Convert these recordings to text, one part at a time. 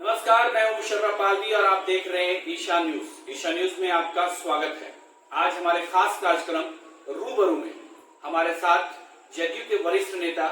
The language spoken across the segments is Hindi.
नमस्कार, मैं हूं मुशर्रफ पालवी और आप देख रहे हैं ईशा न्यूज। ईशा न्यूज में आपका स्वागत है। आज हमारे खास कार्यक्रम रूबरू में हमारे साथ जदयू के वरिष्ठ नेता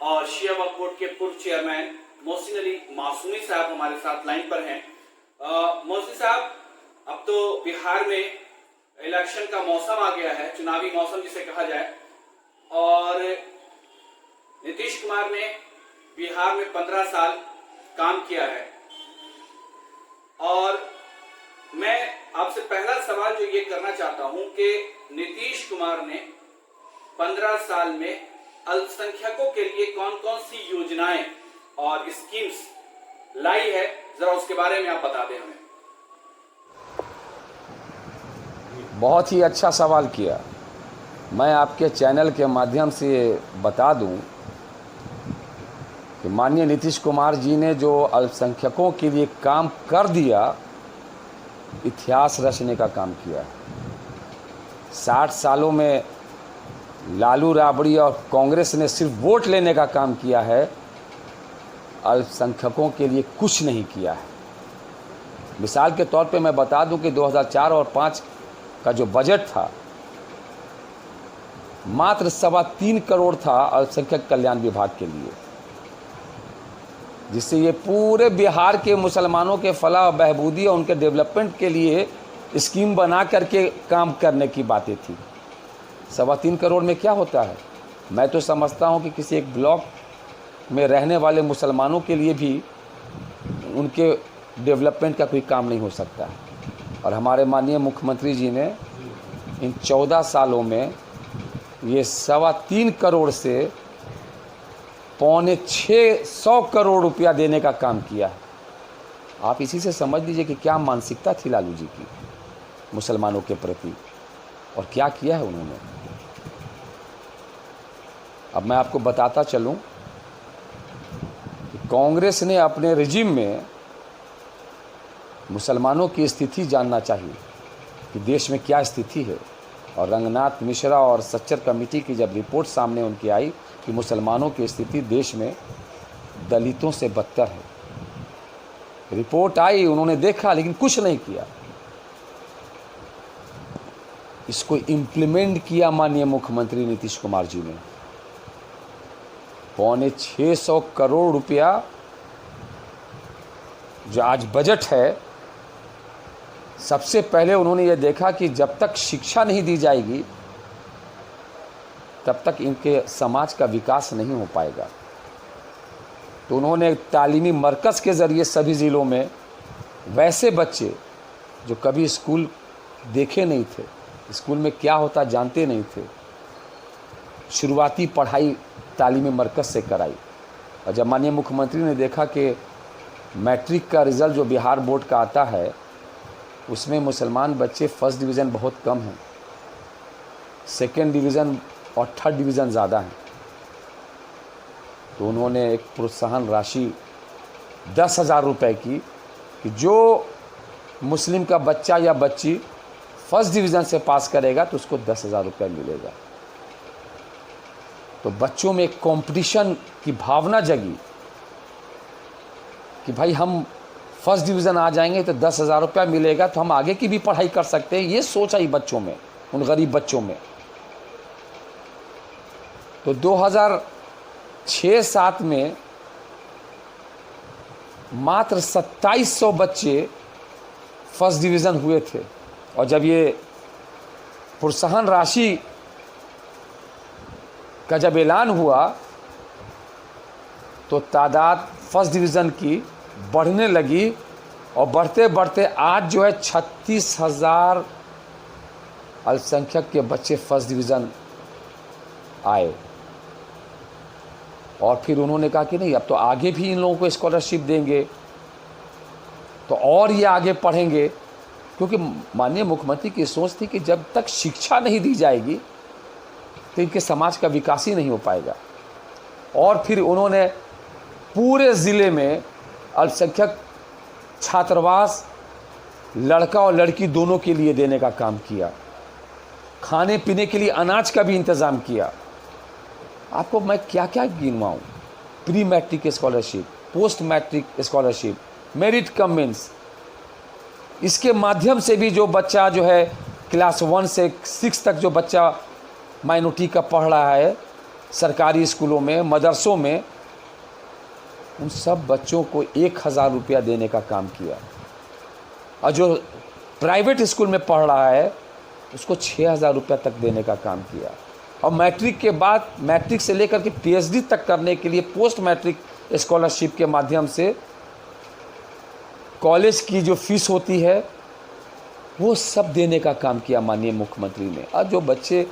और शिया वक्फ बोर्ड के पूर्व चेयरमैन मोहसिन अली मासूमी साहब हमारे साथ लाइन पर हैं। मोहसिन साहब, अब तो बिहार में इलेक्शन का मौसम आ गया है, चुनावी मौसम जिसे कहा जाए, और नीतीश कुमार ने बिहार में 15 साल काम किया है। और मैं आपसे पहला सवाल जो ये करना चाहता हूं कि नीतीश कुमार ने 15 साल में अल्पसंख्यकों के लिए कौन कौन सी योजनाएं और स्कीम्स लाई है, जरा उसके बारे में आप बता दें हमें। बहुत ही अच्छा सवाल किया। मैं आपके चैनल के माध्यम से बता दूं कि माननीय नीतीश कुमार जी ने जो अल्पसंख्यकों के लिए काम कर दिया, इतिहास रचने का काम किया। 60 सालों में लालू राबड़ी और कांग्रेस ने सिर्फ वोट लेने का काम किया है, अल्पसंख्यकों के लिए कुछ नहीं किया है। मिसाल के तौर पे मैं बता दूं कि 2004 और 5 का जो बजट था, मात्र 3.25 करोड़ था अल्पसंख्यक कल्याण विभाग के लिए, जिससे ये पूरे बिहार के मुसलमानों के फलाह बहबूदी और उनके डेवलपमेंट के लिए स्कीम बना करके काम करने की बातें थी। 3.25 करोड़ में क्या होता है? मैं तो समझता हूँ कि किसी एक ब्लॉक में रहने वाले मुसलमानों के लिए भी उनके डेवलपमेंट का कोई काम नहीं हो सकता है। और हमारे माननीय मुख्यमंत्री जी ने इन 14 सालों में ये 3.25 करोड़ से 650 करोड़ रुपया देने का काम किया है। आप इसी से समझ लीजिए कि क्या मानसिकता थी लालू जी की मुसलमानों के प्रति, और क्या किया है उन्होंने। अब मैं आपको बताता चलूं कि कांग्रेस ने अपने रिजिम में मुसलमानों की स्थिति जानना चाहिए कि देश में क्या स्थिति है, और रंगनाथ मिश्रा और सच्चर कमेटी की जब रिपोर्ट सामने उनकी आई कि मुसलमानों की स्थिति देश में दलितों से बदतर है, रिपोर्ट आई, उन्होंने देखा लेकिन कुछ नहीं किया। इसको इम्प्लीमेंट किया माननीय मुख्यमंत्री नीतीश कुमार जी ने। 650 करोड़ रुपया जो आज बजट है, सबसे पहले उन्होंने ये देखा कि जब तक शिक्षा नहीं दी जाएगी तब तक इनके समाज का विकास नहीं हो पाएगा। तो उन्होंने तालीमी मरकज़ के ज़रिए सभी ज़िलों में वैसे बच्चे जो कभी स्कूल देखे नहीं थे, स्कूल में क्या होता जानते नहीं थे, शुरुआती पढ़ाई तालीमी मरकज़ से कराई। और जब माननीय मुख्यमंत्री ने देखा कि मैट्रिक का रिज़ल्ट जो बिहार बोर्ड का आता है, उसमें मुसलमान बच्चे फर्स्ट डिवीज़न बहुत कम हैं, सेकेंड डिवीज़न और थर्ड डिवीज़न ज़्यादा हैं, तो उन्होंने एक प्रोत्साहन राशि 10,000 रुपये की कि जो मुस्लिम का बच्चा या बच्ची फर्स्ट डिवीज़न से पास करेगा तो उसको 10,000 रुपये मिलेगा। तो बच्चों में एक कंपटीशन की भावना जगी कि भाई हम फर्स्ट डिवीज़न आ जाएंगे तो 10,000 रुपया मिलेगा, तो हम आगे की भी पढ़ाई कर सकते हैं। ये सोच आई बच्चों में, उन गरीब बच्चों में। तो 2006-07 में मात्र 2700 बच्चे फर्स्ट डिवीज़न हुए थे, और जब ये प्रोत्साहन राशि का जब ऐलान हुआ तो तादाद फर्स्ट डिवीज़न की बढ़ने लगी, और बढ़ते बढ़ते आज जो है 36,000 अल्पसंख्यक के बच्चे फर्स्ट डिवीज़न आए। और फिर उन्होंने कहा कि नहीं, अब तो आगे भी इन लोगों को स्कॉलरशिप देंगे तो और ये आगे पढ़ेंगे, क्योंकि माननीय मुख्यमंत्री की सोच थी कि जब तक शिक्षा नहीं दी जाएगी तो इनके समाज का विकास ही नहीं हो पाएगा। और फिर उन्होंने पूरे ज़िले में अल्पसंख्यक छात्रावास लड़का और लड़की दोनों के लिए देने का काम किया, खाने पीने के लिए अनाज का भी इंतज़ाम किया। आपको मैं क्या क्या गिनवाऊँ, pre matric scholarship, post matric scholarship, merit cum means, इसके माध्यम से भी जो बच्चा जो है क्लास 1 से 6 तक जो बच्चा माइनॉरिटी का पढ़ रहा है सरकारी स्कूलों में, मदरसों में, उन सब बच्चों को 1000 रुपया देने का काम किया। और जो प्राइवेट स्कूल में पढ़ रहा है उसको 6000 रुपया तक देने का काम किया। और मैट्रिक के बाद, मैट्रिक से लेकर के पीएचडी तक करने के लिए पोस्ट मैट्रिक स्कॉलरशिप के माध्यम से कॉलेज की जो फीस होती है वो सब देने का काम किया माननीय मुख्यमंत्री ने। और जो बच्चे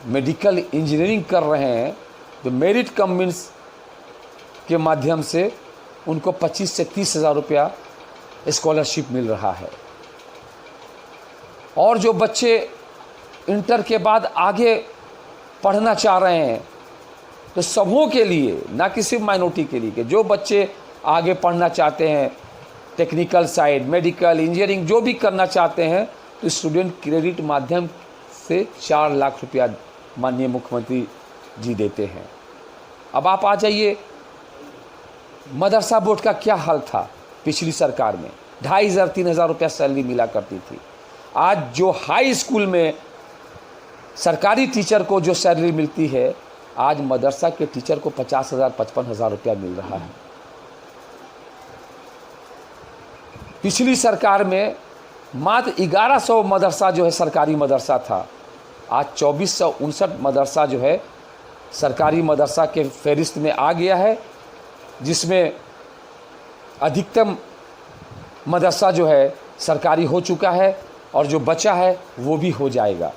मेडिकल इंजीनियरिंग कर रहे हैं तो मेरिट कम मीन्स के माध्यम से उनको 25 से 30 हज़ार रुपया स्कॉलरशिप मिल रहा है। और जो बच्चे इंटर के बाद आगे पढ़ना चाह रहे हैं तो सबों के लिए, ना कि सिर्फ माइनॉरिटी के लिए, कि जो बच्चे आगे पढ़ना चाहते हैं टेक्निकल साइड, मेडिकल, इंजीनियरिंग जो भी करना चाहते हैं तो स्टूडेंट क्रेडिट माध्यम से 4 लाख रुपया माननीय मुख्यमंत्री जी देते हैं। अब आप आ जाइए, मदरसा बोर्ड का क्या हाल था पिछली सरकार में, 2500-3000 रुपया सैलरी मिला करती थी। आज जो हाई स्कूल में सरकारी टीचर को जो सैलरी मिलती है, आज मदरसा के टीचर को 50,000-55,000 रुपया मिल रहा है। पिछली सरकार में मात्र 1100 मदरसा जो है सरकारी मदरसा था, आज 2459 मदरसा जो है सरकारी मदरसा के फहरिस्त में आ गया है, जिसमें अधिकतम मदरसा जो है सरकारी हो चुका है और जो बचा है वो भी हो जाएगा।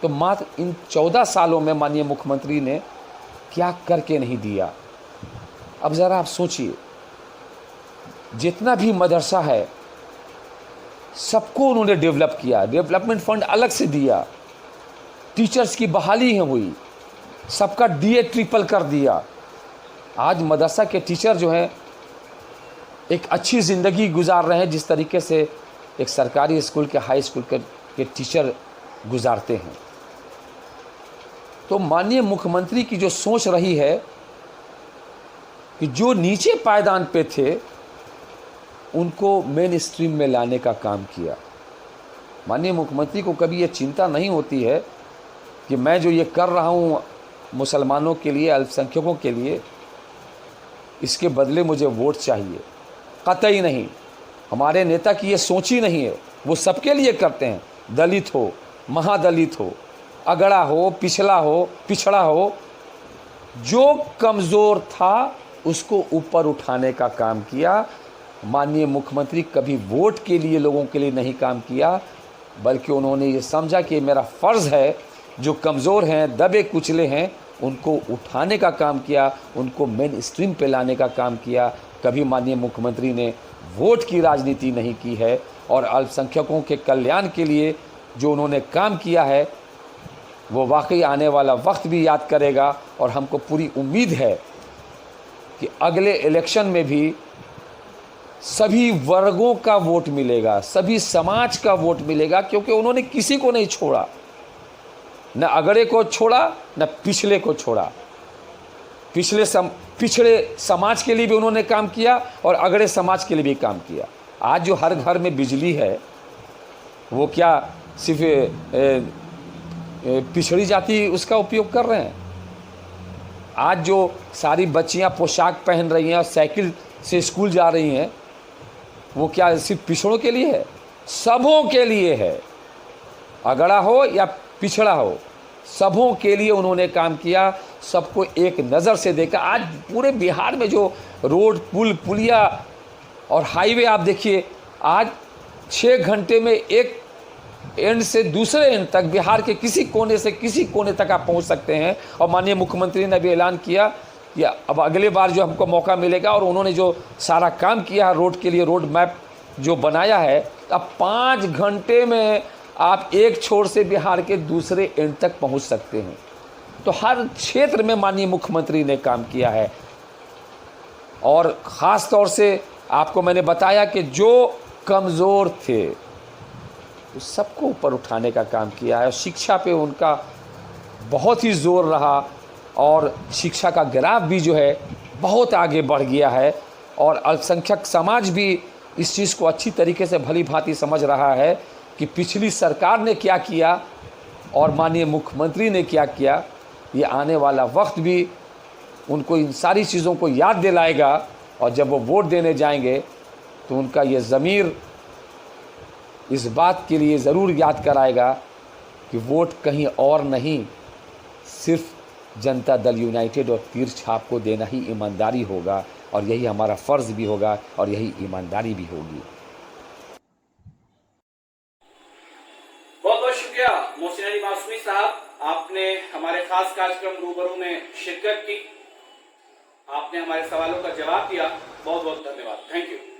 तो मात्र इन 14 सालों में माननीय मुख्यमंत्री ने क्या करके नहीं दिया। अब ज़रा आप सोचिए, जितना भी मदरसा है सबको उन्होंने डेवलप किया, डेवलपमेंट फंड अलग से दिया, टीचर्स की बहाली हुई, सबका डीए ट्रिपल कर दिया। आज मदरसा के टीचर जो हैं एक अच्छी ज़िंदगी गुजार रहे हैं, जिस तरीके से एक सरकारी स्कूल के, हाई स्कूल के टीचर गुजारते हैं। तो माननीय मुख्यमंत्री की जो सोच रही है कि जो नीचे पायदान पे थे उनको मेन स्ट्रीम में लाने का काम किया। माननीय मुख्यमंत्री को कभी ये चिंता नहीं होती है कि मैं जो ये कर रहा हूँ मुसलमानों के लिए, अल्पसंख्यकों के लिए, इसके बदले मुझे वोट चाहिए। कतई नहीं, हमारे नेता की ये सोच ही नहीं है। वो सबके लिए करते हैं, दलित हो, महादलित हो, अगड़ा हो, पिछड़ा हो, जो कमज़ोर था उसको ऊपर उठाने का काम किया। माननीय मुख्यमंत्री कभी वोट के लिए लोगों के लिए नहीं काम किया, बल्कि उन्होंने ये समझा कि मेरा फ़र्ज़ है जो कमज़ोर हैं, दबे कुचले हैं, उनको उठाने का काम किया, उनको मेन स्ट्रीम पे लाने का काम किया। कभी माननीय मुख्यमंत्री ने वोट की राजनीति नहीं की है। और अल्पसंख्यकों के कल्याण के लिए जो उन्होंने काम किया है वो वाकई आने वाला वक्त भी याद करेगा। और हमको पूरी उम्मीद है कि अगले इलेक्शन में भी सभी वर्गों का वोट मिलेगा, सभी समाज का वोट मिलेगा, क्योंकि उन्होंने किसी को नहीं छोड़ा, न अगड़े को छोड़ा, न पिछले को छोड़ा। पिछड़े समाज के लिए भी उन्होंने काम किया और अगड़े समाज के लिए भी काम किया। आज जो हर घर में बिजली है वो क्या सिर्फ पिछड़ी जाति उसका उपयोग कर रहे हैं? आज जो सारी बच्चियां पोशाक पहन रही हैं और साइकिल से स्कूल जा रही हैं, वो क्या सिर्फ पिछड़ों के लिए है? सबों के लिए है। अगड़ा हो या पिछड़ा हो, सबों के लिए उन्होंने काम किया, सबको एक नज़र से देखा। आज पूरे बिहार में जो रोड, पुलिया और हाईवे आप देखिए, आज 6 घंटे में एक एंड से दूसरे एंड तक बिहार के किसी कोने से किसी कोने तक आप पहुंच सकते हैं। और माननीय मुख्यमंत्री ने भी ऐलान किया कि अब अगले बार जो हमको मौका मिलेगा, और उन्होंने जो सारा काम किया है रोड के लिए, रोड मैप जो बनाया है, अब 5 घंटे में आप एक छोर से बिहार के दूसरे एंड तक पहुंच सकते हैं। तो हर क्षेत्र में माननीय मुख्यमंत्री ने काम किया है। और ख़ास तौर से आपको मैंने बताया कि जो कमज़ोर थे तो सबको ऊपर उठाने का काम किया है। शिक्षा पे उनका बहुत ही जोर रहा और शिक्षा का ग्राफ भी जो है बहुत आगे बढ़ गया है। और अल्पसंख्यक समाज भी इस चीज़ को अच्छी तरीके से भली भांति समझ रहा है कि पिछली सरकार ने क्या किया और माननीय मुख्यमंत्री ने क्या किया। ये आने वाला वक्त भी उनको इन सारी चीज़ों को याद दिलाएगा और जब वो वोट देने जाएंगे तो उनका ये ज़मीर इस बात के लिए ज़रूर याद कराएगा कि वोट कहीं और नहीं, सिर्फ जनता दल यूनाइटेड और तीर छाप को देना ही ईमानदारी होगा और यही हमारा फ़र्ज़ भी होगा और यही ईमानदारी भी होगी। बहुत बहुत शुक्रिया मोहसिन अली मासूमी साहब, आपने हमारे खास कार्यक्रम रूबरू में शिरकत की, आपने हमारे सवालों का जवाब दिया। बहुत बहुत धन्यवाद। Thank you.